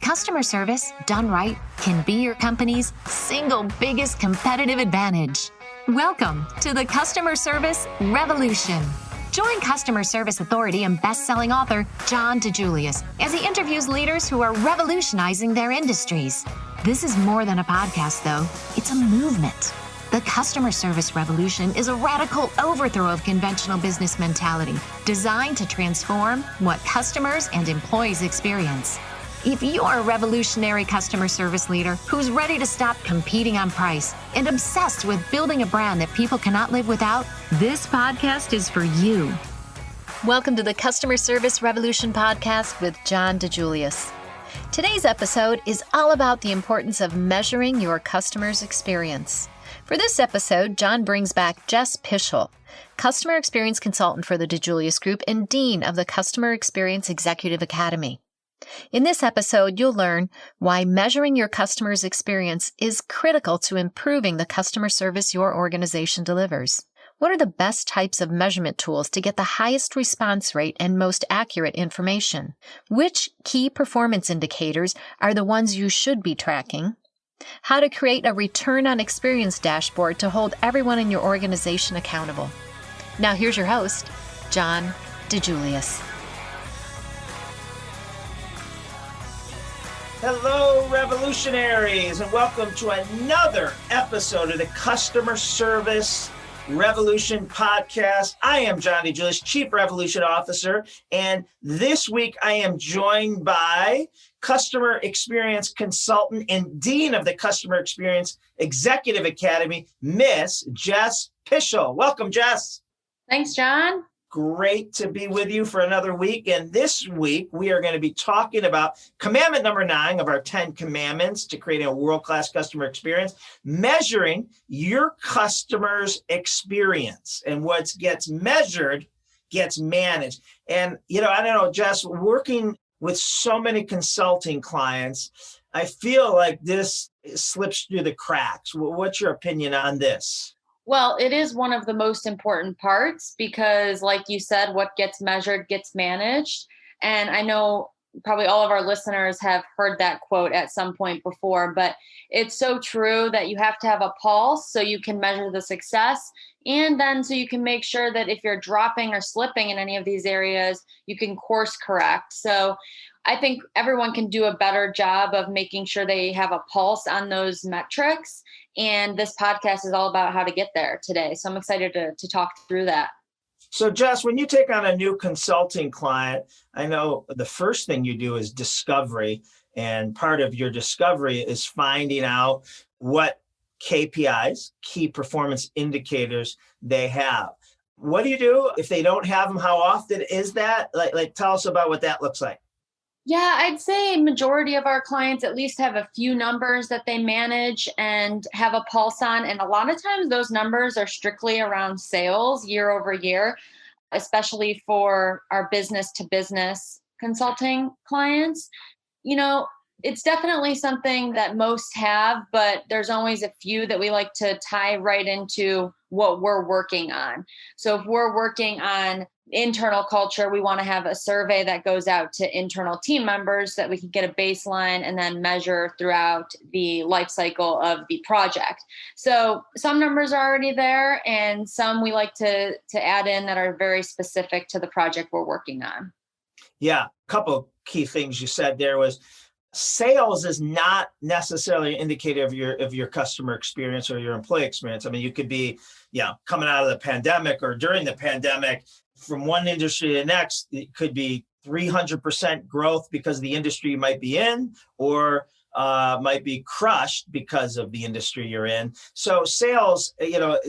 customer service, done right, can be your company's single biggest competitive advantage. Welcome to the Customer Service Revolution. Join customer service authority and best-selling author John DiJulius as he interviews leaders who are revolutionizing their industries. This is more than a podcast, though. It's a movement. The Customer Service Revolution is a radical overthrow of conventional business mentality designed to transform what customers and employees experience. If you're a revolutionary customer service leader who's ready to stop competing on price and obsessed with building a brand that people cannot live without, this podcast is for you. Welcome to the Customer Service Revolution podcast with John DiJulius. Today's episode is all about the importance of measuring your customer's experience. For this episode, John brings back Jess Pischel, Customer Experience Consultant for the DiJulius Group and Dean of the Customer Experience Executive Academy. In this episode, you'll learn why measuring your customer's experience is critical to improving the customer service your organization delivers. What are the best types of measurement tools to get the highest response rate and most accurate information? Which key performance indicators are the ones you should be tracking? How to create a return on experience dashboard to hold everyone in your organization accountable. Now here's your host, John DiJulius. Hello, revolutionaries, and welcome to another episode of the Customer Service Revolution podcast. I am John DiJulius, Chief Revolution Officer, and this week I am joined by Customer Experience Consultant and Dean of the Customer Experience Executive Academy, Miss Jess Pischel. Welcome, Jess. Thanks, John. Great to be with you for another week. And this week, we are going to be talking about commandment number 9 of our 10 commandments to creating a world-class customer experience, measuring your customer's experience. And what gets measured gets managed. And, I don't know, Jess, working with so many consulting clients, I feel like this slips through the cracks. What's your opinion on this? Well, it is one of the most important parts because, like you said, what gets measured gets managed. And I know probably all of our listeners have heard that quote at some point before, but it's so true that you have to have a pulse so you can measure the success. And then so you can make sure that if you're dropping or slipping in any of these areas, you can course correct. So I think everyone can do a better job of making sure they have a pulse on those metrics. And this podcast is all about how to get there today. So I'm excited to talk through that. So Jess, when you take on a new consulting client, I know the first thing you do is discovery. And part of your discovery is finding out what KPIs, key performance indicators, they have. What do you do if they don't have them? How often is that? Like tell us about what that looks like. Yeah, I'd say majority of our clients at least have a few numbers that they manage and have a pulse on. And a lot of times those numbers are strictly around sales year over year, especially for our business to business consulting clients. It's definitely something that most have, but there's always a few that we like to tie right into what we're working on. So if we're working on internal culture, we want to have a survey that goes out to internal team members so that we can get a baseline and then measure throughout the life cycle of the project. So some numbers are already there and some we like to add in that are very specific to the project we're working on. Yeah, a couple of key things you said there was sales is not necessarily an indicator of your customer experience or your employee experience. I mean, you could be, coming out of the pandemic or during the pandemic, from one industry to the next, it could be 300% growth because of the industry you might be in, or might be crushed because of the industry you're in. So sales,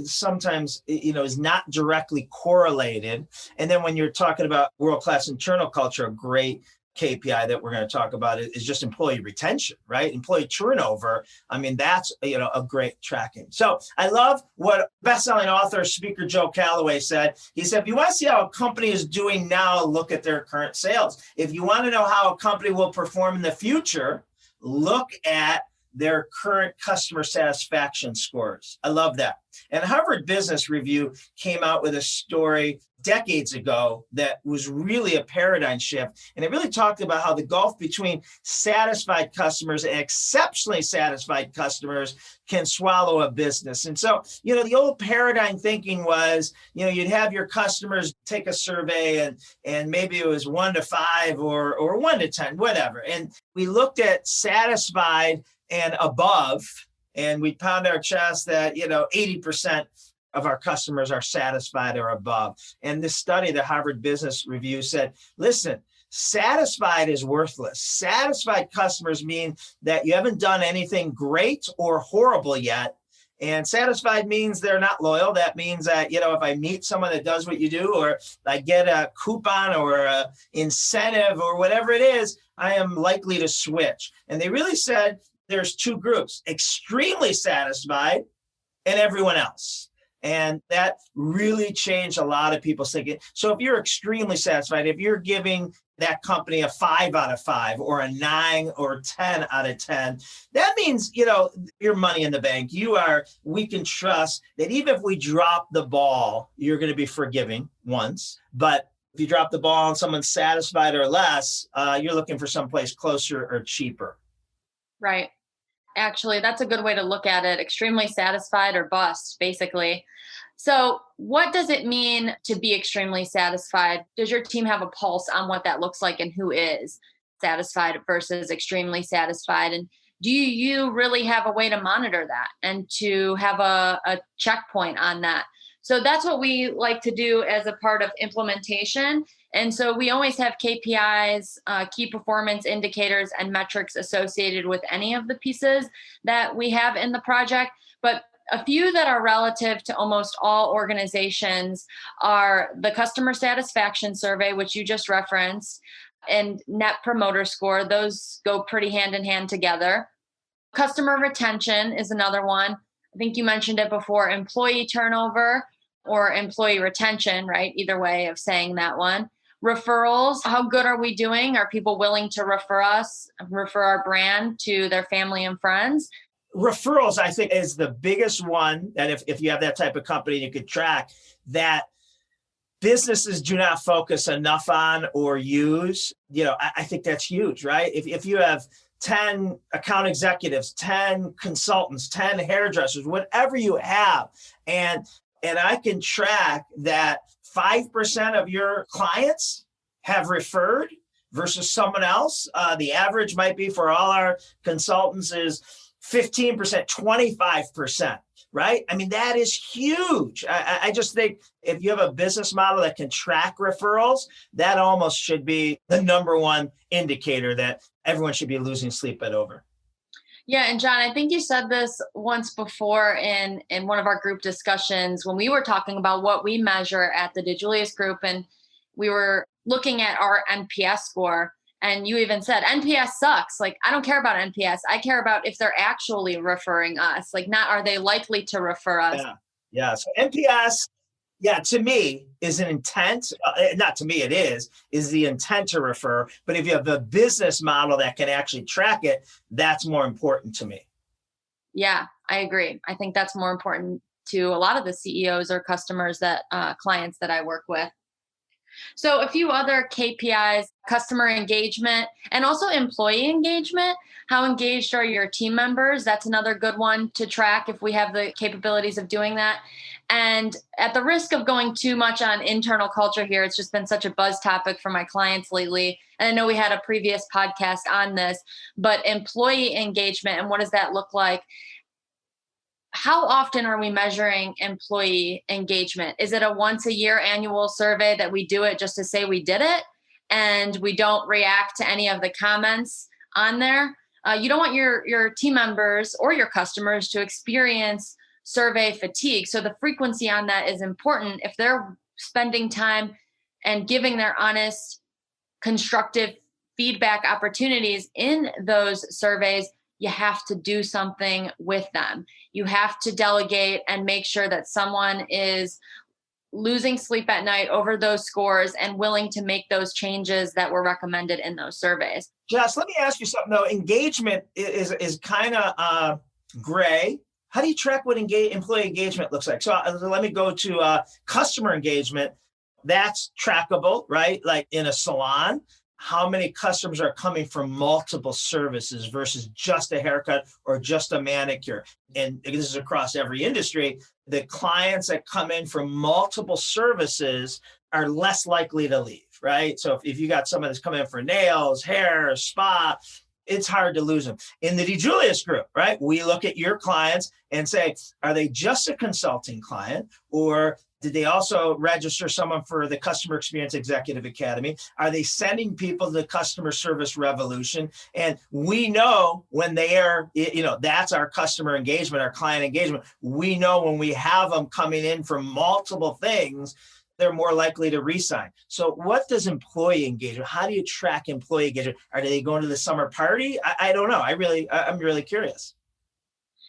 sometimes, is not directly correlated. And then when you're talking about world-class internal culture, a great KPI that we're going to talk about is just employee retention, right? Employee turnover. I mean, that's, a great tracking. So I love what best-selling author, speaker Joe Calloway said. He said, if you want to see how a company is doing now, look at their current sales. If you want to know how a company will perform in the future, look at their current customer satisfaction scores. I love that. And Harvard Business Review came out with a story decades ago that was really a paradigm shift. And it really talked about how the gulf between satisfied customers and exceptionally satisfied customers can swallow a business. And so, the old paradigm thinking was, you'd have your customers take a survey and maybe it was 1 to 5 or 1 to 10, whatever. And we looked at satisfied and above, and we pound our chest that, 80% of our customers are satisfied or above. And this study, the Harvard Business Review said, listen, satisfied is worthless. Satisfied customers mean that you haven't done anything great or horrible yet. And satisfied means they're not loyal. That means that, if I meet someone that does what you do, or I get a coupon or an incentive or whatever it is, I am likely to switch. And they really said there's 2 groups: extremely satisfied and everyone else. And that really changed a lot of people's thinking. So if you're extremely satisfied, if you're giving that company a 5 out of 5 or a 9 or 10 out of 10, that means, your money in the bank. We can trust that even if we drop the ball, you're going to be forgiving once. But if you drop the ball and someone's satisfied or less, you're looking for someplace closer or cheaper. Right. Actually, that's a good way to look at it. Extremely satisfied or bust, basically. So what does it mean to be extremely satisfied? Does your team have a pulse on what that looks like and who is satisfied versus extremely satisfied? And do you really have a way to monitor that and to have a checkpoint on that? So that's what we like to do as a part of implementation. And so we always have KPIs, key performance indicators, and metrics associated with any of the pieces that we have in the project. But a few that are relative to almost all organizations are the customer satisfaction survey, which you just referenced, and net promoter score. Those go pretty hand in hand together. Customer retention is another one. I think you mentioned it before: employee turnover or employee retention, right? Either way of saying that one. Referrals, how good are we doing? Are people willing to refer our brand to their family and friends? Referrals, I think, is the biggest one that if you have that type of company, you could track that businesses do not focus enough on or use. I think that's huge, right? If you have 10 account executives, 10 consultants, 10 hairdressers, whatever you have, and I can track that 5% of your clients have referred versus someone else. The average might be for all our consultants is 15%, 25%, right? I mean, that is huge. I just think if you have a business model that can track referrals, that almost should be the number one indicator that everyone should be losing sleep over. Yeah. And John, I think you said this once before in one of our group discussions when we were talking about what we measure at the DiJulius Group, and we were looking at our NPS score. And you even said NPS sucks. Like, I don't care about NPS. I care about if they're actually referring us. Like, not are they likely to refer us? Yeah. So NPS, to me is an intent. Not to me, it is the intent to refer. But if you have a business model that can actually track it, that's more important to me. Yeah, I agree. I think that's more important to a lot of the CEOs or customers clients that I work with. So a few other KPIs: customer engagement and also employee engagement. How engaged are your team members? That's another good one to track if we have the capabilities of doing that. And at the risk of going too much on internal culture here, it's just been such a buzz topic for my clients lately. And I know we had a previous podcast on this, but employee engagement and what does that look like? How often are we measuring employee engagement? Is it a once a year annual survey that we do it just to say we did it and we don't react to any of the comments on there? You don't want your team members or your customers to experience survey fatigue. So the frequency on that is important. If they're spending time and giving their honest, constructive feedback opportunities in those surveys, you have to do something with them. You have to delegate and make sure that someone is losing sleep at night over those scores and willing to make those changes that were recommended in those surveys. Jess, let me ask you something though. Engagement is kind of gray. How do you track what employee engagement looks like? So let me go to customer engagement. That's trackable, right? Like in a salon, how many customers are coming from multiple services versus just a haircut or just a manicure. And this is across every industry. The clients that come in from multiple services are less likely to leave, right? So if you got someone that's coming in for nails, hair, spa, it's hard to lose them. In the DiJulius Group, right? We look at your clients and say, are they just a consulting client, or did they also register someone for the Customer Experience Executive Academy? Are they sending people to the Customer Service Revolution? And we know when they are, that's our customer engagement, our client engagement. We know when we have them coming in from multiple things, they're more likely to re-sign. So what does employee engagement, how do you track employee engagement? Are they going to the summer party? I don't know. I'm really curious.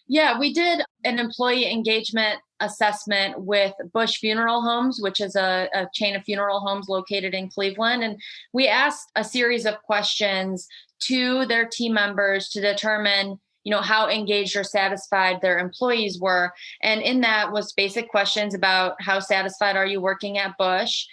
Yeah, we did an employee engagement assessment with Bush Funeral Homes, which is a chain of funeral homes located in Cleveland. And we asked a series of questions to their team members to determine, how engaged or satisfied their employees were. And in that was basic questions about how satisfied are you working at Bush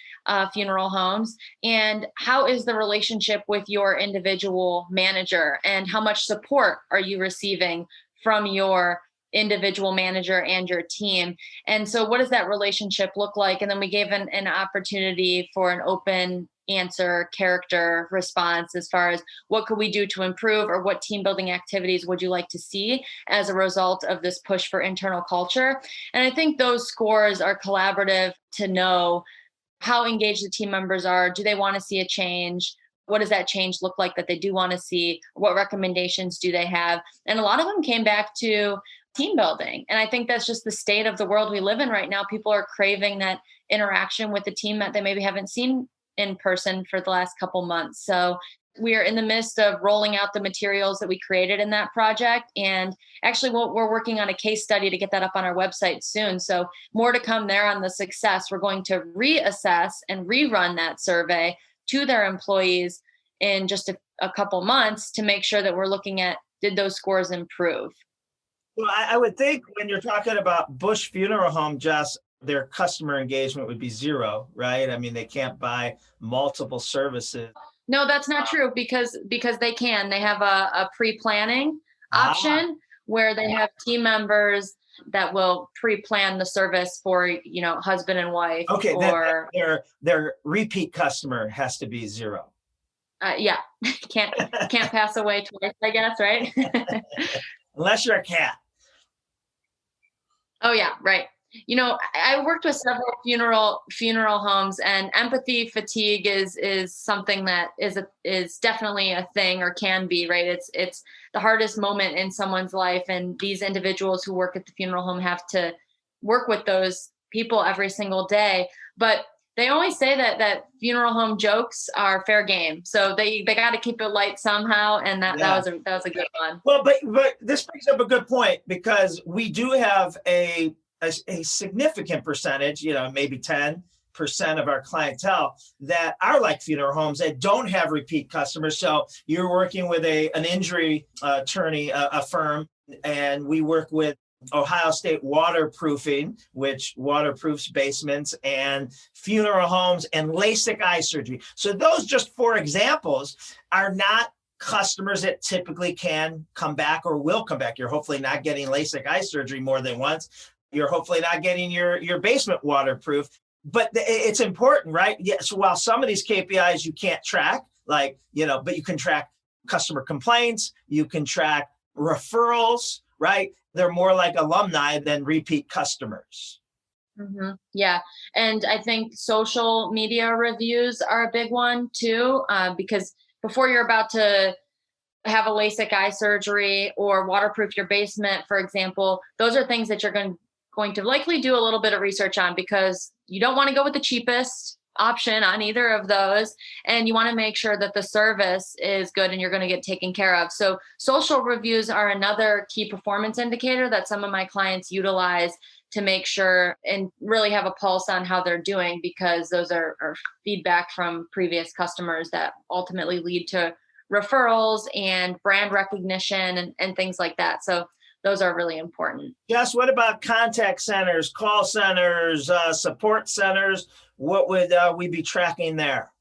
Funeral Homes, and how is the relationship with your individual manager, and how much support are you receiving from your individual manager and your team. And so what does that relationship look like? And then we gave an opportunity for an open answer character response as far as what could we do to improve, or what team building activities would you like to see as a result of this push for internal culture. And I think those scores are collaborative to know how engaged the team members are. Do they want to see a change? What does that change look like that they do want to see? What recommendations do they have? And a lot of them came back to team building. And I think that's just the state of the world we live in right now. People are craving that interaction with the team that they maybe haven't seen in person for the last couple months. So we are in the midst of rolling out the materials that we created in that project. And actually, we're working on a case study to get that up on our website soon. So more to come there on the success. We're going to reassess and rerun that survey to their employees in just a couple months to make sure that we're looking at, did those scores improve? Well, I would think when you're talking about Bush Funeral Home, Jess, their customer engagement would be zero, right? I mean, they can't buy multiple services. No, that's not true, because they can. They have a pre-planning option where they have team members that will pre-plan the service for, husband and wife. Okay, or their repeat customer has to be zero. Yeah, can't pass away twice, I guess, right? Unless you're a cat. Oh yeah, right. I worked with several funeral homes, and empathy fatigue is something that is definitely a thing, or can be, right? It's the hardest moment in someone's life, and these individuals who work at the funeral home have to work with those people every single day. But they always say that funeral home jokes are fair game, so they got to keep it light somehow, and that was a good one. Well, but this brings up a good point, because we do have a significant percentage, maybe 10% of our clientele that are like funeral homes that don't have repeat customers. So you're working with an injury attorney, a firm, and we work with Ohio State Waterproofing, which waterproofs basements and funeral homes and LASIK eye surgery. So those, just for examples, are not customers that typically can come back or will come back. You're hopefully not getting LASIK eye surgery more than once. You're hopefully not getting your basement waterproof. But it's important, right? Yeah. So while some of these KPIs you can't track, but you can track customer complaints, you can track referrals, right? They're more like alumni than repeat customers. Mm-hmm. Yeah. And I think social media reviews are a big one too, because before you're about to have a LASIK eye surgery or waterproof your basement, for example, those are things that you're going to likely do a little bit of research on, because you don't want to go with the cheapest option on either of those. And you want to make sure that the service is good and you're going to get taken care of. So social reviews are another key performance indicator that some of my clients utilize to make sure and really have a pulse on how they're doing, because those are feedback from previous customers that ultimately lead to referrals and brand recognition and things like that. So those are really important. Yes. What about contact centers, call centers, support centers? What would we be tracking there?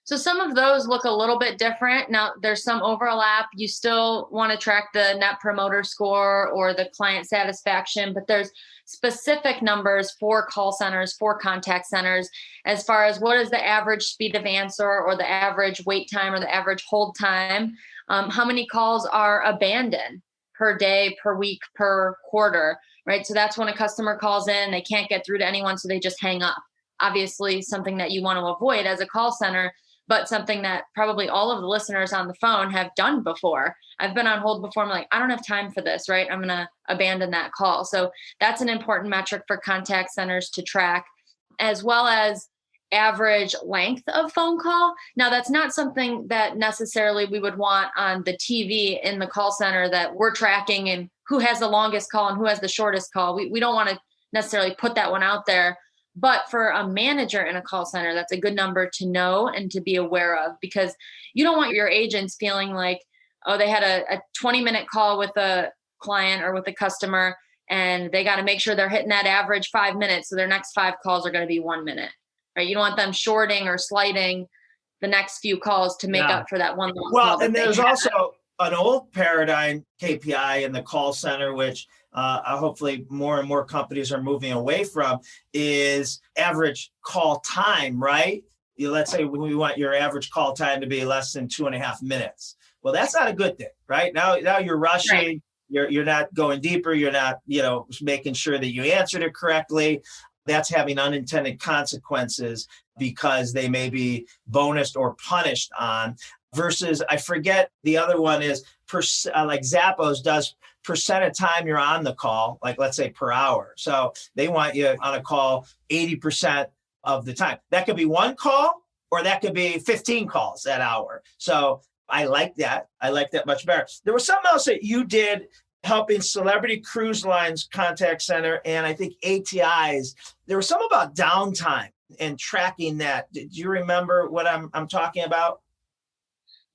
So some of those look a little bit different. Now, there's some overlap. You still want to track the Net Promoter Score or the client satisfaction, but there's specific numbers for call centers, for contact centers, as far as what is the average speed of answer or the average wait time or the average hold time. How many calls are abandoned per day, per week, per quarter, right? So that's when a customer calls in, they can't get through to anyone, so they just hang up. Obviously, something that you want to avoid as a call center, but something that probably all of the listeners on the phone have done before. I've been on hold before. I'm like, I don't have time for this, right? I'm going to abandon that call. So that's an important metric for contact centers to track, as well as average length of phone call. Now, that's not something that necessarily we would want on the TV in the call center, that we're tracking and who has the longest call and who has the shortest call. We don't want to necessarily put that one out there. But for a manager in a call center, that's a good number to know and to be aware of, because you don't want your agents feeling like, oh, they had a 20-minute call with a client or with a customer, and they got to make sure they're hitting that average 5 minutes. So their next 5 calls are going to be 1 minute, right? You don't want them shorting or slighting the next few calls to make up for that one long call. Well, and there's also an old paradigm KPI in the call center, which hopefully more and more companies are moving away from, is average call time, right? Let's say we want your average call time to be less than 2.5 minutes. Well, that's not a good thing, right? Now you're rushing. Right. You're not going deeper. You're not, making sure that you answered it correctly. That's having unintended consequences because they may be bonused or punished on. Versus, I forget, the other one is like Zappos does percent of time you're on the call, like let's say per hour. So they want you on a call 80% of the time. That could be one call, or that could be 15 calls that hour. So I like that. I like that much better. There was something else that you did helping Celebrity Cruise Lines Contact Center and I think ATIs. There was something about downtime and tracking that. Do you remember what I'm talking about?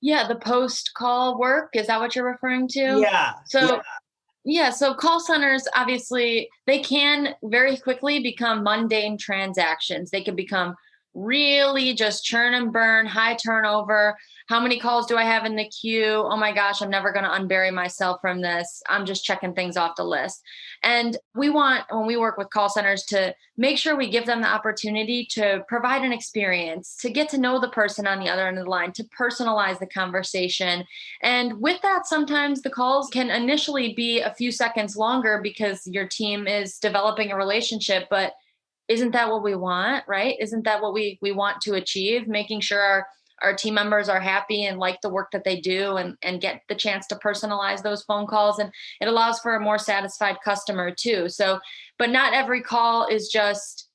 Yeah, the post-call work. Is that what you're referring to? Yeah. So call centers, obviously, they can very quickly become mundane transactions. They can become really just churn and burn, high turnover. How many calls do I have in the queue? Oh my gosh, I'm never going to unbury myself from this. I'm just checking things off the list. And we want, when we work with call centers, to make sure we give them the opportunity to provide an experience, to get to know the person on the other end of the line, to personalize the conversation. And with that, sometimes the calls can initially be a few seconds longer because your team is developing a relationship, but isn't that what we want, right? Isn't that what we want to achieve? Making sure our team members are happy and like the work that they do, and get the chance to personalize those phone calls. And it allows for a more satisfied customer too. So, but not every call is just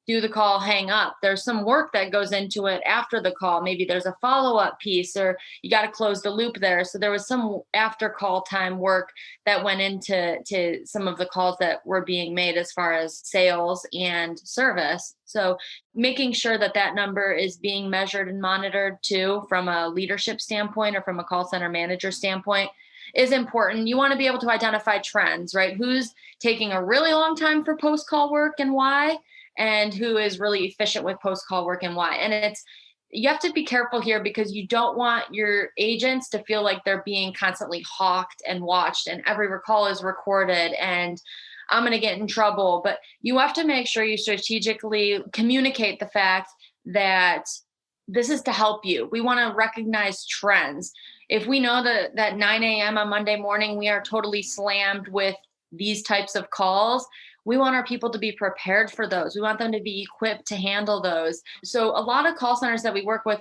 do the call, hang up. There's some work that goes into it after the call. Maybe there's a follow-up piece, or you got to close the loop there. So there was some after call time work that went into some of the calls that were being made as far as sales and service. So making sure that that number is being measured and monitored too, from a leadership standpoint or from a call center manager standpoint, is important. You want to be able to identify trends, right? Who's taking a really long time for post-call work and why? And who is really efficient with post-call work and why. And you have to be careful here, because you don't want your agents to feel like they're being constantly hawked and watched, and every call is recorded and I'm going to get in trouble. But you have to make sure you strategically communicate the fact that this is to help you. We want to recognize trends. If we know that 9 a.m. on Monday morning, we are totally slammed with these types of calls, we want our people to be prepared for those. We want them to be equipped to handle those. So a lot of call centers that we work with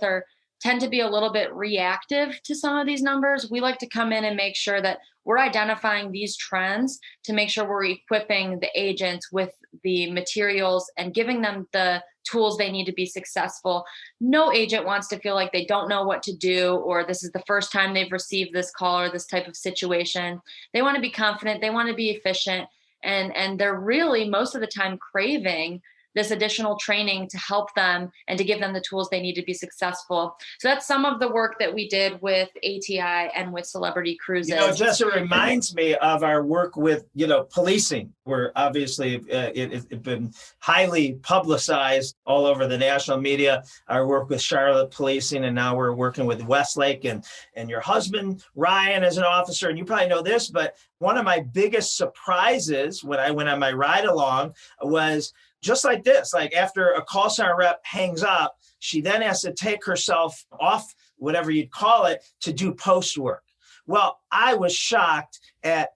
tend to be a little bit reactive to some of these numbers. We like to come in and make sure that we're identifying these trends to make sure we're equipping the agents with the materials and giving them the tools they need to be successful. No agent wants to feel like they don't know what to do, or this is the first time they've received this call or this type of situation. They want to be confident. They want to be efficient. And they're really most of the time craving this additional training to help them and to give them the tools they need to be successful. So that's some of the work that we did with ATI and with Celebrity Cruises. Jess, it reminds me of our work with, policing, where obviously it's been highly publicized all over the national media, our work with Charlotte Policing, and now we're working with Westlake, and your husband, Ryan, is an officer, and you probably know this, but one of my biggest surprises when I went on my ride along was just like this, like after a call center rep hangs up, she then has to take herself off, whatever you'd call it, to do post work. Well, I was shocked at,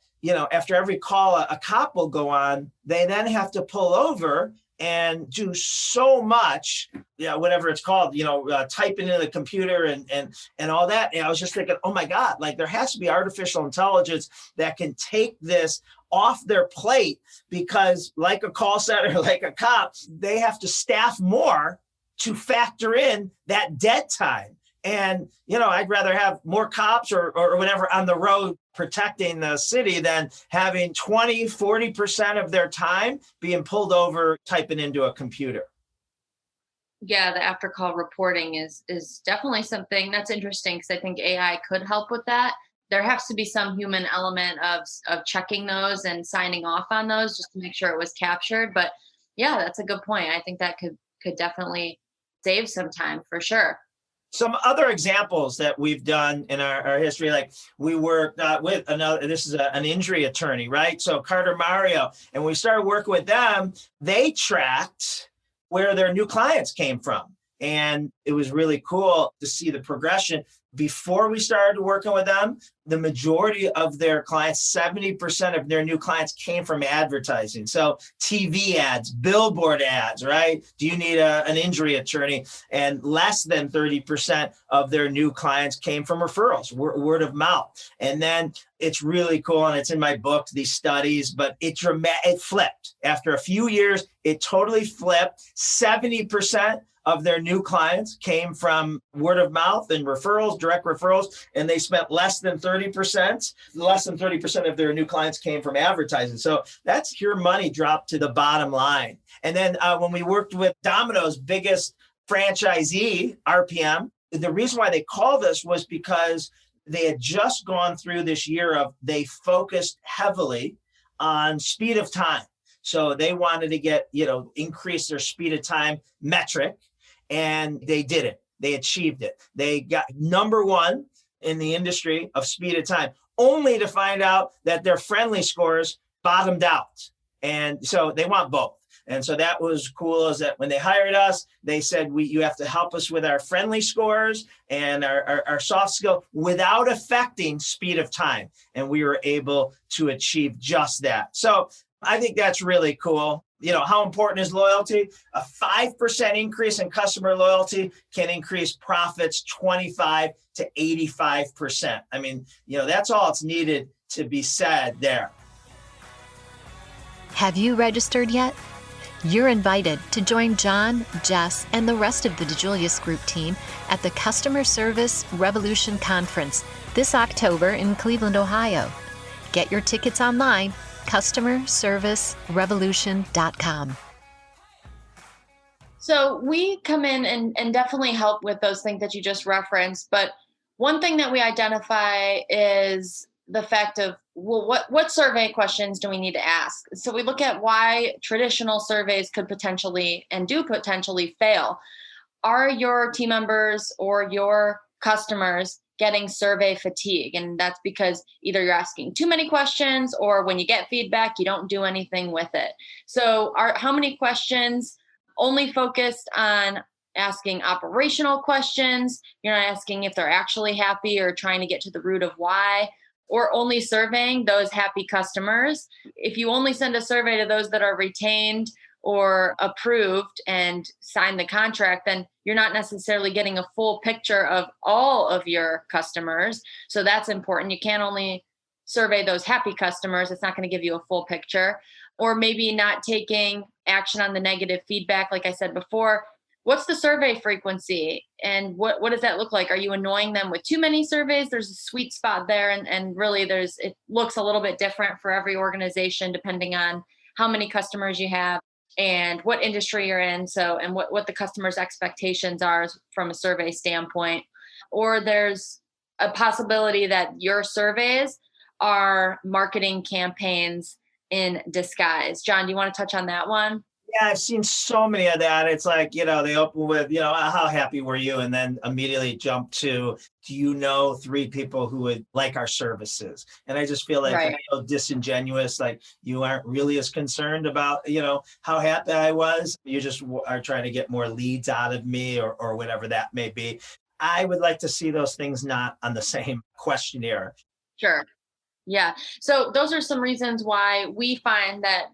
after every call a cop will go on, they then have to pull over and do so much, whatever it's called, typing in the computer and all that. And I was just thinking, oh my God, like there has to be artificial intelligence that can take this off their plate, because like a call center, like a cop, they have to staff more to factor in that dead time. And, I'd rather have more cops or whatever on the road protecting the city than having 20, 40% of their time being pulled over typing into a computer. Yeah, the after call reporting is definitely something that's interesting, because I think AI could help with that. There has to be some human element of checking those and signing off on those just to make sure it was captured. But yeah, that's a good point. I think that could definitely save some time for sure. Some other examples that we've done in our history, like we worked with this is an injury attorney, right? So Carter Mario, and we started working with them. They tracked where their new clients came from. And it was really cool to see the progression. Before we started working with them, the majority of their clients, 70% of their new clients came from advertising. So TV ads, billboard ads, right? Do you need an injury attorney? And less than 30% of their new clients came from referrals, word of mouth. And then it's really cool, and it's in my book, these studies, but it flipped. After a few years, it totally flipped. 70% of their new clients came from word of mouth and referrals, direct referrals, and they spent less than 30%. Less than 30% of their new clients came from advertising. So that's your money dropped to the bottom line. And then when we worked with Domino's biggest franchisee, RPM, the reason why they called us was because they had just gone through this year of they focused heavily on speed of time. So they wanted to get, increase their speed of time metric. And they did it. They achieved it. They got number one in the industry of speed of time, only to find out that their friendly scores bottomed out. And so they want both. And so that was cool, is that when they hired us, they said, you have to help us with our friendly scores and our soft skill without affecting speed of time. And we were able to achieve just that. So I think that's really cool. How important is loyalty? A 5% increase in customer loyalty can increase profits 25 to 85%. I mean, that's all it's needed to be said there. Have you registered yet? You're invited to join John, Jess, and the rest of the DiJulius Group team at the Customer Service Revolution Conference this October in Cleveland, Ohio. Get your tickets online, customerservicerevolution.com. So we come in and definitely help with those things that you just referenced. But one thing that we identify is the fact of, what survey questions do we need to ask? So we look at why traditional surveys could potentially and do potentially fail. Are your team members or your customers getting survey fatigue? And that's because either you're asking too many questions, or when you get feedback, you don't do anything with it. So how many questions only focused on asking operational questions? You're not asking if they're actually happy or trying to get to the root of why, or only surveying those happy customers. If you only send a survey to those that are retained or approved and sign the contract, then you're not necessarily getting a full picture of all of your customers. So that's important. You can't only survey those happy customers. It's not going to give you a full picture. Or maybe not taking action on the negative feedback. Like I said before, What's the survey frequency, and what does that look like? Are you annoying them with too many surveys? There's a sweet spot there, and really it looks a little bit different for every organization depending on how many customers you have and what industry you're in. So, and what the customer's expectations are from a survey standpoint. Or there's a possibility that your surveys are marketing campaigns in disguise. John, do you want to touch on that one? Yeah, I've seen so many of that. It's like, they open with, how happy were you? And then immediately jump to, do you know 3 people who would like our services? And I just feel like Right. it's so disingenuous. Like, you aren't really as concerned about, how happy I was. You just are trying to get more leads out of me or whatever that may be. I would like to see those things not on the same questionnaire. Sure. Yeah. So those are some reasons why we find that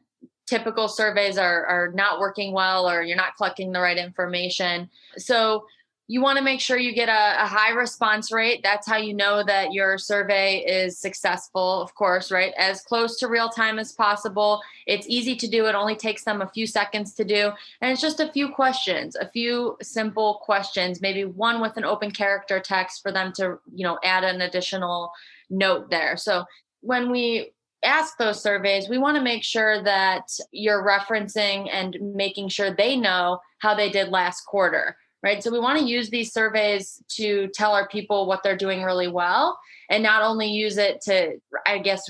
typical surveys are not working well, or you're not collecting the right information. So you want to make sure you get a high response rate. That's how you know that your survey is successful, of course, right? As close to real time as possible. It's easy to do. It only takes them a few seconds to do. And it's just a few questions, a few simple questions, maybe one with an open character text for them to, add an additional note there. So when we ask those surveys, we want to make sure that you're referencing and making sure they know how they did last quarter, right? So we want to use these surveys to tell our people what they're doing really well, and not only use it to,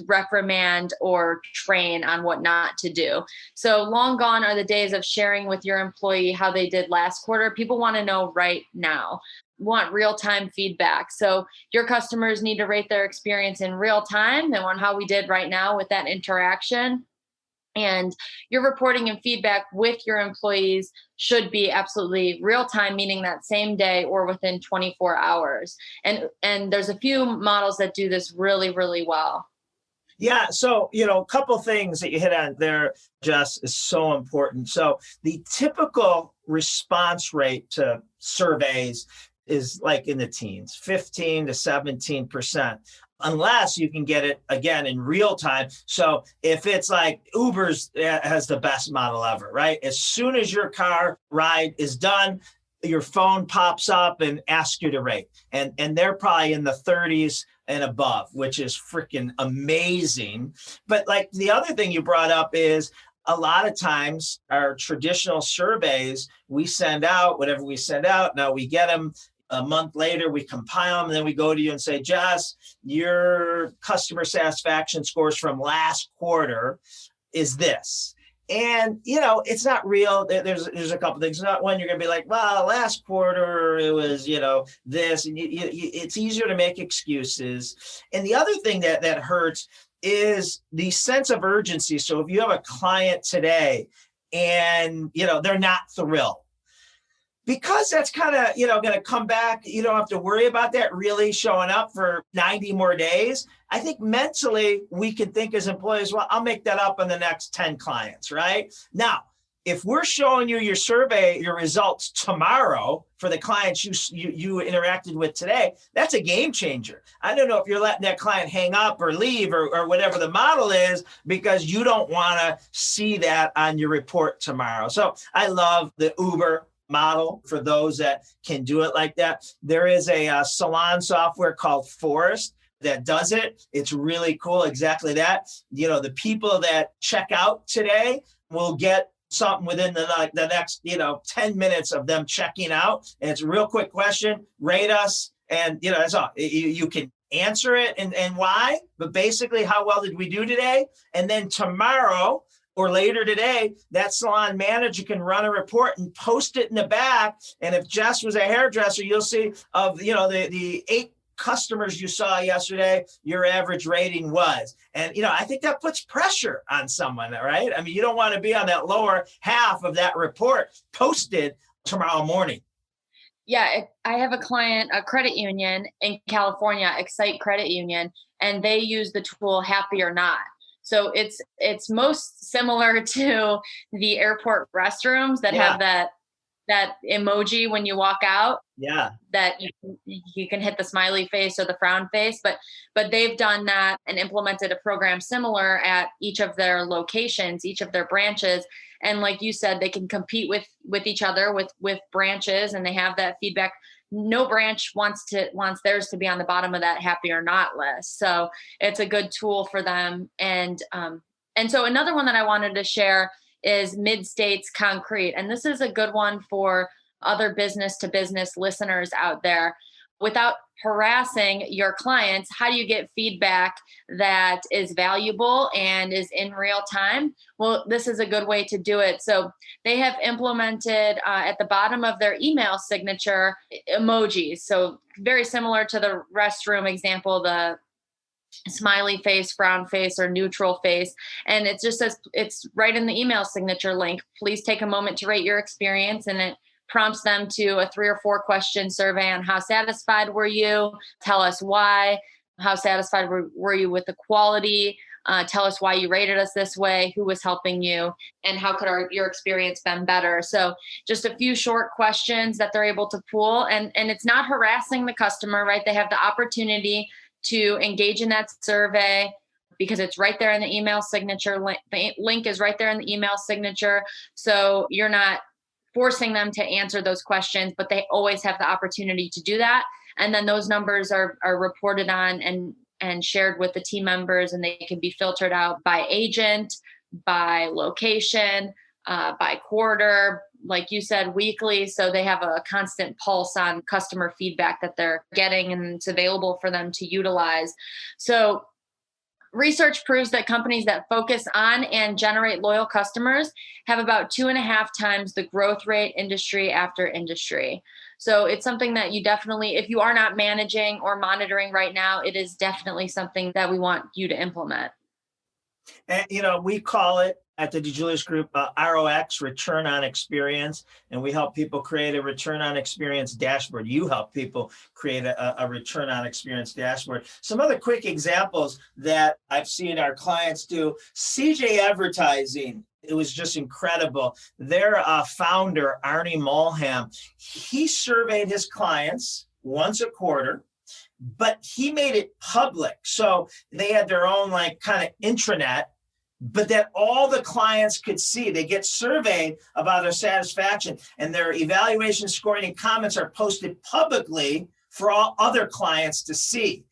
reprimand or train on what not to do. So long gone are the days of sharing with your employee how they did last quarter. People want to know right now. Want real-time feedback. So your customers need to rate their experience in real time. They want how we did right now with that interaction. And your reporting and feedback with your employees should be absolutely real time, meaning that same day or within 24 hours. And there's a few models that do this really, really well. Yeah. So, a couple things that you hit on there, Jess, is so important. So the typical response rate to surveys is like in the teens, 15 to 17%, unless you can get it again in real time. So if it's like Uber's has the best model ever, right? As soon as your car ride is done, your phone pops up and asks you to rate. And they're probably in the 30s and above, which is freaking amazing. But like the other thing you brought up is a lot of times our traditional surveys, we send out whatever we send out. Now we get them a month later, we compile them, and then we go to you and say, Jess, your customer satisfaction scores from last quarter is this. And, it's not real. There's a couple things. Not one, you're going to be like, well, last quarter it was, this. And it's easier to make excuses. And the other thing that hurts is the sense of urgency. So if you have a client today and, they're not thrilled, because that's kind of, going to come back, you don't have to worry about that really showing up for 90 more days. I think mentally we can think as employees, well, I'll make that up on the next 10 clients, right? Now, if we're showing you your survey, your results tomorrow for the clients you interacted with today, that's a game changer. I don't know if you're letting that client hang up or leave or whatever the model is, because you don't want to see that on your report tomorrow. So I love the Uber model for those that can do it like that. There is a salon software called Forest that does it. It's really cool. Exactly that. The people that check out today will get something within the next, 10 minutes of them checking out. And it's a real quick question, rate us. And, that's all. You can answer it and why, but basically how well did we do today? And then tomorrow, or later today, that salon manager can run a report and post it in the back. And if Jess was a hairdresser, you'll see of, the 8 customers you saw yesterday, your average rating was. And, I think that puts pressure on someone, right? I mean, you don't want to be on that lower half of that report posted tomorrow morning. Yeah, I have a client, a credit union in California, Excite Credit Union, and they use the tool Happy or Not. So it's most similar to the airport restrooms that have that that emoji when you walk out. Yeah. That you can hit the smiley face or the frown face, but they've done that and implemented a program similar at each of their locations, each of their branches. And like you said, they can compete with each other with branches, and they have that feedback. No branch wants theirs to be on the bottom of that happy or not list. So it's a good tool for them. And so another one that I wanted to share is Mid-States Concrete. And this is a good one for other business to business listeners out there. Without harassing your clients, how do you get feedback that is valuable and is in real time? Well, this is a good way to do it. So they have implemented at the bottom of their email signature emojis. So very similar to the restroom example, the smiley face, frown face, or neutral face. And it just says, it's right in the email signature link. Please take a moment to rate your experience. And it prompts them to a 3 or 4 question survey on how satisfied were you? Tell us why. How satisfied were you with the quality? Tell us why you rated us this way, who was helping you, and how could your experience been better? So just a few short questions that they're able to pull. And it's not harassing the customer, right? They have the opportunity to engage in that survey because it's right there in the email signature. The link is right there in the email signature. So you're not forcing them to answer those questions, but they always have the opportunity to do that. And then those numbers are reported on and shared with the team members, and they can be filtered out by agent, by location, by quarter, like you said, weekly. So they have a constant pulse on customer feedback that they're getting, and it's available for them to utilize. So research proves that companies that focus on and generate loyal customers have about 2.5 times the growth rate industry after industry. So it's something that you definitely, if you are not managing or monitoring right now, it is definitely something that we want you to implement. And, we call it at the DiJulius Group ROX, Return on Experience, and we help people create a Return on Experience dashboard. You help people create a Return on Experience dashboard. Some other quick examples that I've seen our clients do. CJ Advertising, it was just incredible. Their founder, Arnie Mulham, he surveyed his clients once a quarter, but he made it public. So they had their own kind of intranet, but that all the clients could see. They get surveyed about their satisfaction, and their evaluation, scoring, and comments are posted publicly for all other clients to see.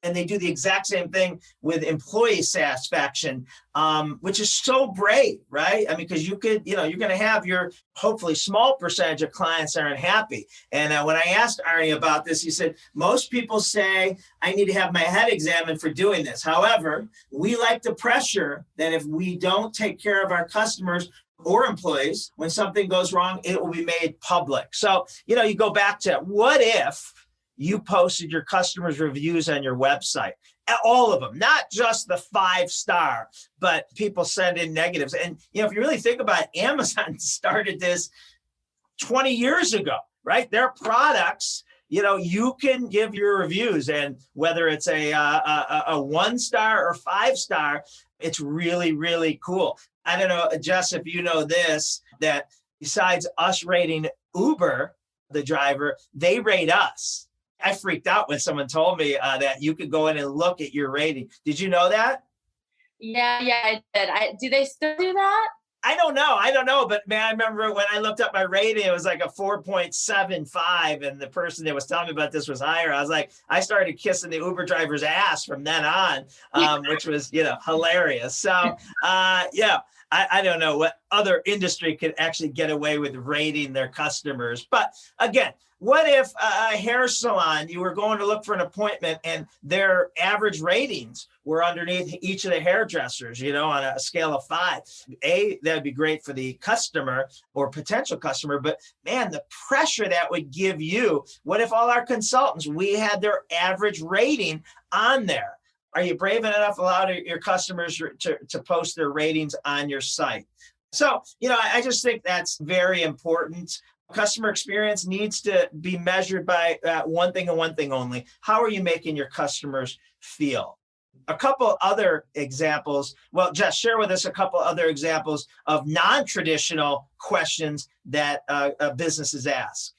And they do the exact same thing with employee satisfaction, which is so brave, right? I mean, because you could, you're going to have your hopefully small percentage of clients that aren't happy. And when I asked Arnie about this, he said, most people say, I need to have my head examined for doing this. However, we like the pressure that if we don't take care of our customers or employees, when something goes wrong, it will be made public. So, you go back to what if you posted your customers' reviews on your website, all of them, not just the 5-star, but people send in negatives. And, if you really think about it, Amazon started this 20 years ago, right? Their products, you can give your reviews, and whether it's a 1-star or 5-star, it's really, really cool. I don't know, Jess, if you know this, that besides us rating Uber, the driver, they rate us. I freaked out when someone told me that you could go in and look at your rating. Did you know that? Yeah, I did. Do they still do that? I don't know. But man, I remember when I looked up my rating, it was like a 4.75. And the person that was telling me about this was higher. I started kissing the Uber driver's ass from then on, which was, hilarious. So, I don't know what other industry could actually get away with rating their customers. But again, what if a hair salon, you were going to look for an appointment and their average ratings were underneath each of the hairdressers, on a scale of 5? That'd be great for the customer or potential customer, but man, the pressure that would give you. What if all our consultants, we had their average rating on there? Are you brave enough to allow your customers to post their ratings on your site? So, I just think that's very important. Customer experience needs to be measured by one thing and one thing only. How are you making your customers feel? A couple other examples. Well, Jess, share with us a couple other examples of non-traditional questions that businesses ask.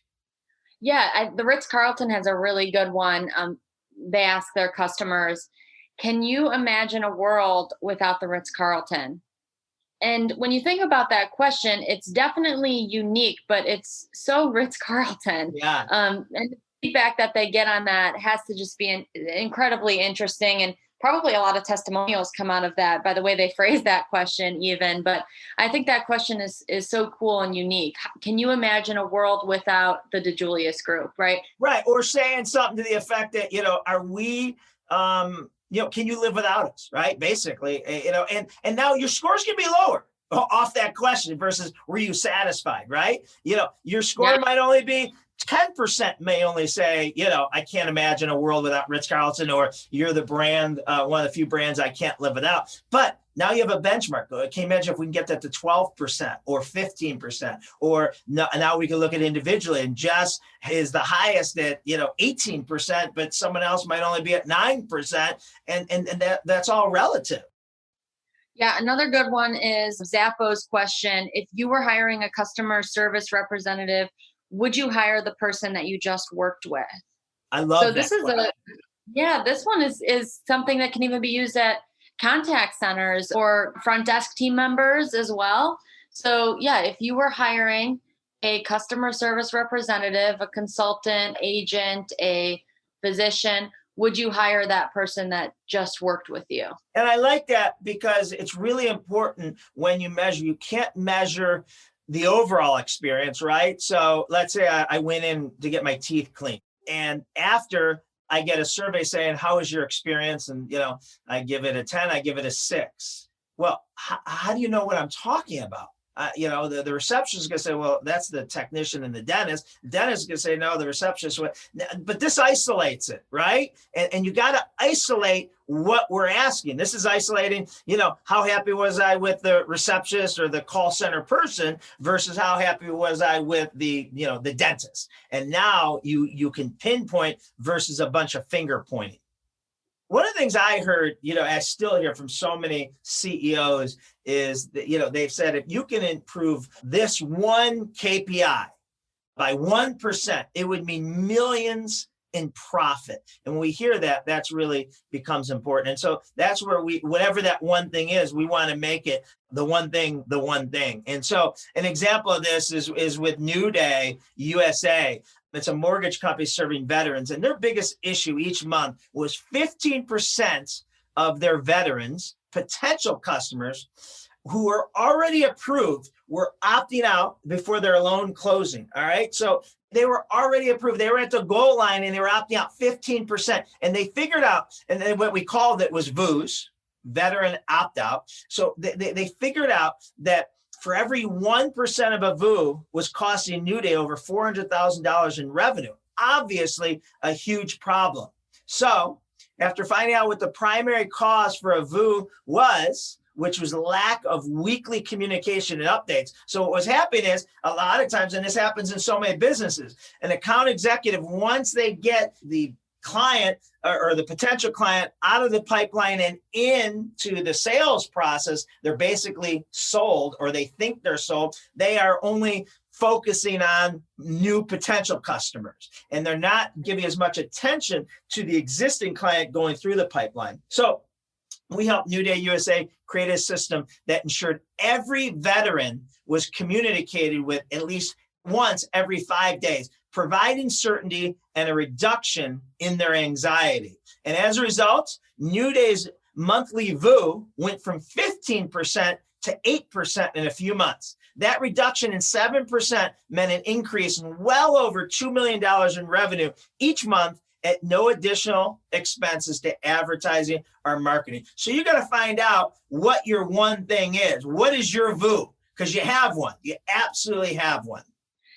Yeah, the Ritz-Carlton has a really good one. They ask their customers, can you imagine a world without the Ritz-Carlton? And when you think about that question, it's definitely unique, but it's so Ritz-Carlton. Yeah. And the feedback that they get on that has to just be incredibly interesting. And probably a lot of testimonials come out of that by the way they phrase that question even. But I think that question is so cool and unique. Can you imagine a world without the DiJulius Group, right? Right. Or saying something to the effect that, are we, can you live without us? Right. Basically, and now your scores can be lower off that question versus were you satisfied? Right. Your score might only be 10% may only say, I can't imagine a world without Ritz-Carlton, or you're the brand, one of the few brands I can't live without. But now you have a benchmark. Can you imagine if we can get that to 12% or 15%? Or now we can look at individually, and Jess is the highest at 18%, but someone else might only be at 9%, and that's all relative. Yeah, another good one is Zappo's question. If you were hiring a customer service representative, would you hire the person that you just worked with? I love so this is this one is something that can even be used at contact centers or front desk team members as well. So yeah, if you were hiring a customer service representative, a consultant, agent, a physician, would you hire that person that just worked with you? And I like that because it's really important when you measure. You can't measure the overall experience, right? So let's say I went in to get my teeth cleaned, and after I get a survey saying, how was your experience? And, I give it a 10, I give it a 6. Well, how do you know what I'm talking about? The receptionist is going to say, well, that's the technician and the dentist. The dentist is going to say, no, the receptionist. But this isolates it, right? And you got to isolate what we're asking. This is isolating, how happy was I with the receptionist or the call center person versus how happy was I with the dentist. And now you can pinpoint versus a bunch of finger pointing. One of the things I heard, I still hear from so many CEOs is that, they've said, if you can improve this one KPI by 1%, it would mean millions in profit. And when we hear that, that's really becomes important. And so that's where whatever that one thing is, we want to make it the one thing. And so an example of this is with New Day USA. It's a mortgage company serving veterans, and their biggest issue each month was 15% of their veterans, potential customers who were already approved, were opting out before their loan closing. All right. So they were already approved. They were at the goal line and they were opting out 15%. And they figured out, and then what we called it was VOOs, veteran opt out. So they figured out that for every 1% of a VOO was costing New Day over $400,000 in revenue. Obviously, a huge problem. So after finding out what the primary cause for a VOO was, which was lack of weekly communication and updates. So what was happening is a lot of times, and this happens in so many businesses, an account executive, once they get the client or the potential client out of the pipeline and into the sales process, they're basically sold, or they think they're sold. They are only focusing on new potential customers, and they're not giving as much attention to the existing client going through the pipeline. So we helped New Day USA create a system that ensured every veteran was communicated with at least once every 5 days, providing certainty and a reduction in their anxiety. And as a result, New Day's monthly VOO went from 15% to 8% in a few months. That reduction in 7% meant an increase in well over $2 million in revenue each month at no additional expenses to advertising or marketing. So you got to find out what your one thing is. What is your VOO? Because you have one. You absolutely have one.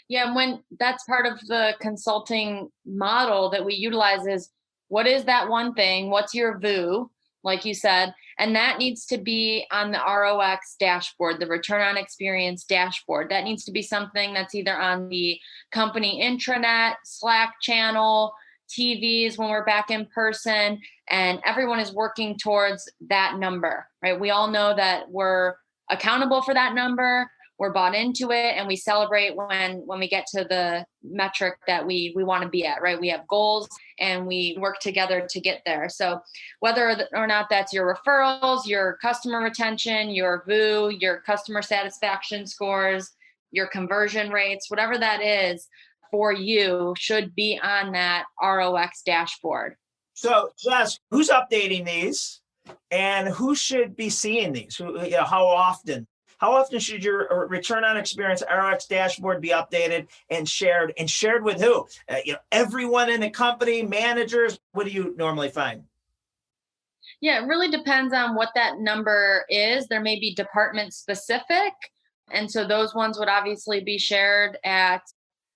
Yeah, when that's part of the consulting model that we utilize is, what is that one thing? What's your VOO, like you said? And that needs to be on the ROX dashboard, the return on experience dashboard. That needs to be something that's either on the company intranet, Slack channel, TVs when we're back in person, and everyone is working towards that number, right? We all know that we're accountable for that number. We're bought into it, and we celebrate when we get to the metric that we want to be at, right? We have goals and we work together to get there. So whether or not that's your referrals, your customer retention, your VU, your customer satisfaction scores, your conversion rates, whatever that is for you should be on that ROX dashboard. So Jess, who's updating these and who should be seeing these? How often? How often should your return on experience RX dashboard be updated and shared with who? Everyone in the company, managers. What do you normally find? Yeah, it really depends on what that number is. There may be department specific. And so those ones would obviously be shared at,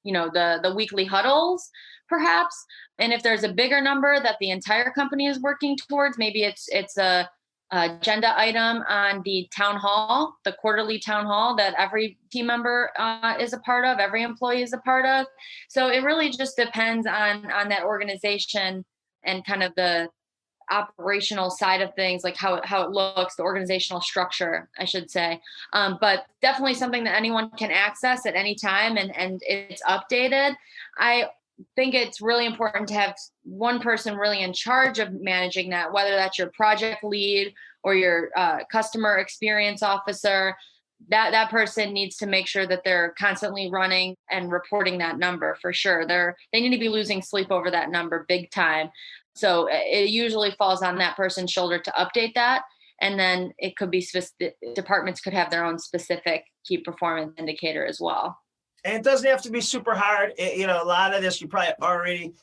the weekly huddles, perhaps. And if there's a bigger number that the entire company is working towards, maybe it's a agenda item on the town hall, the quarterly town hall that every team member is a part of, every employee is a part of. So it really just depends on that organization and kind of the operational side of things, like how it looks, the organizational structure, I should say. But definitely something that anyone can access at any time, and it's updated. I think it's really important to have one person really in charge of managing that, whether that's your project lead or your customer experience officer. That person needs to make sure that they're constantly running and reporting that number for sure. They need to be losing sleep over that number big time. So it usually falls on that person's shoulder to update that. And then it could be departments could have their own specific key performance indicator as well. And it doesn't have to be super hard. A lot of this you're probably already,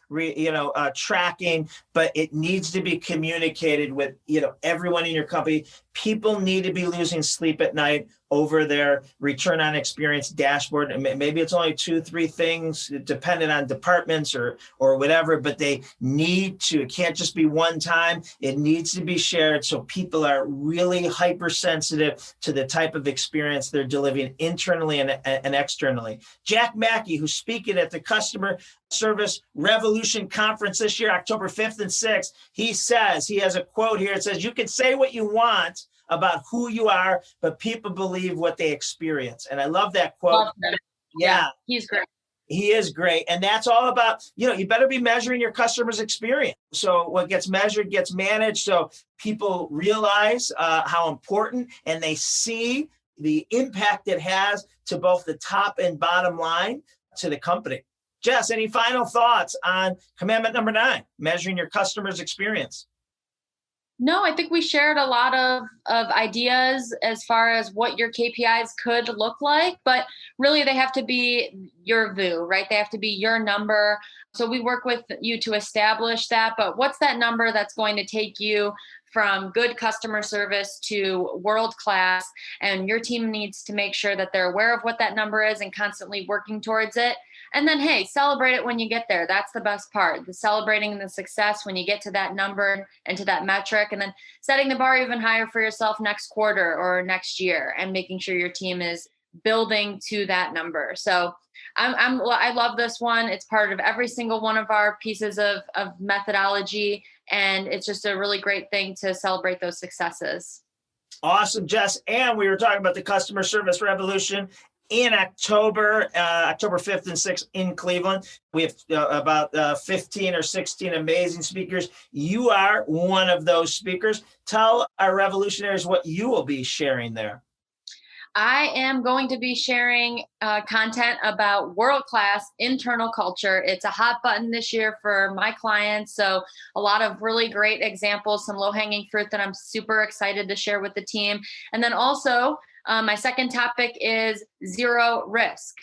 tracking, but it needs to be communicated with, everyone in your company. People need to be losing sleep at night over their return on experience dashboard. And maybe it's only 2-3 things depending on departments or whatever, but they need to, it can't just be one time. It needs to be shared so people are really hypersensitive to the type of experience they're delivering internally and externally. Jack Mackey, who's speaking at the Customer Service Revolution Conference this year, October 5th and 6th, he has a quote here. It says, "You can say what you want about who you are, but people believe what they experience." And I love that quote. Love that. Yeah, he's great. He is great. And that's all about, you better be measuring your customer's experience. So what gets measured gets managed. So people realize how important, and they see the impact it has to both the top and bottom line to the company. Jess, any final thoughts on commandment number 9, measuring your customer's experience? No, I think we shared a lot of ideas as far as what your KPIs could look like, but really they have to be your VU, right? They have to be your number. So we work with you to establish that, but what's that number that's going to take you from good customer service to world class? And your team needs to make sure that they're aware of what that number is and constantly working towards it. And then, hey, celebrate it when you get there. That's the best part, the celebrating the success when you get to that number and to that metric, and then setting the bar even higher for yourself next quarter or next year and making sure your team is building to that number. So I love this one. It's part of every single one of our pieces of methodology, and it's just a really great thing to celebrate those successes. Awesome, Jess. And we were talking about the Customer Service Revolution in October 5th and 6th in Cleveland. We have about 15 or 16 amazing speakers. You are one of those speakers. Tell our revolutionaries what you will be sharing there. I am going to be sharing content about world-class internal culture. It's a hot button this year for my clients. So a lot of really great examples, some low-hanging fruit that I'm super excited to share with the team. And then also, my second topic is zero risk.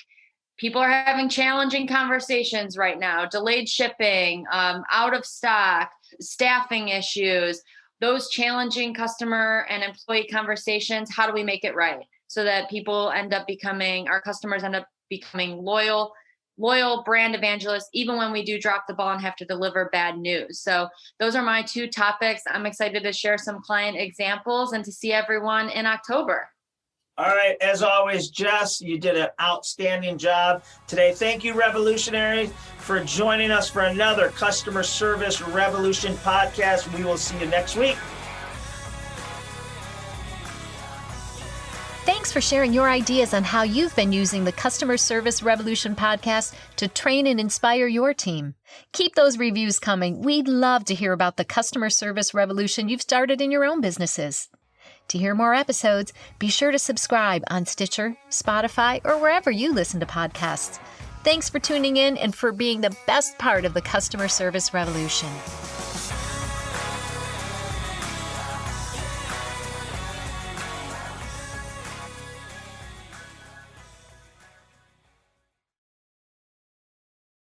People are having challenging conversations right now, delayed shipping, out of stock, staffing issues, those challenging customer and employee conversations. How do we make it right so that our customers end up becoming loyal brand evangelists, even when we do drop the ball and have to deliver bad news? So those are my 2 topics. I'm excited to share some client examples and to see everyone in October. All right. As always, Jess, you did an outstanding job today. Thank you, Revolutionaries, for joining us for another Customer Service Revolution podcast. We will see you next week. Thanks for sharing your ideas on how you've been using the Customer Service Revolution podcast to train and inspire your team. Keep those reviews coming. We'd love to hear about the customer service revolution you've started in your own businesses. To hear more episodes, be sure to subscribe on Stitcher, Spotify, or wherever you listen to podcasts. Thanks for tuning in and for being the best part of the customer service revolution.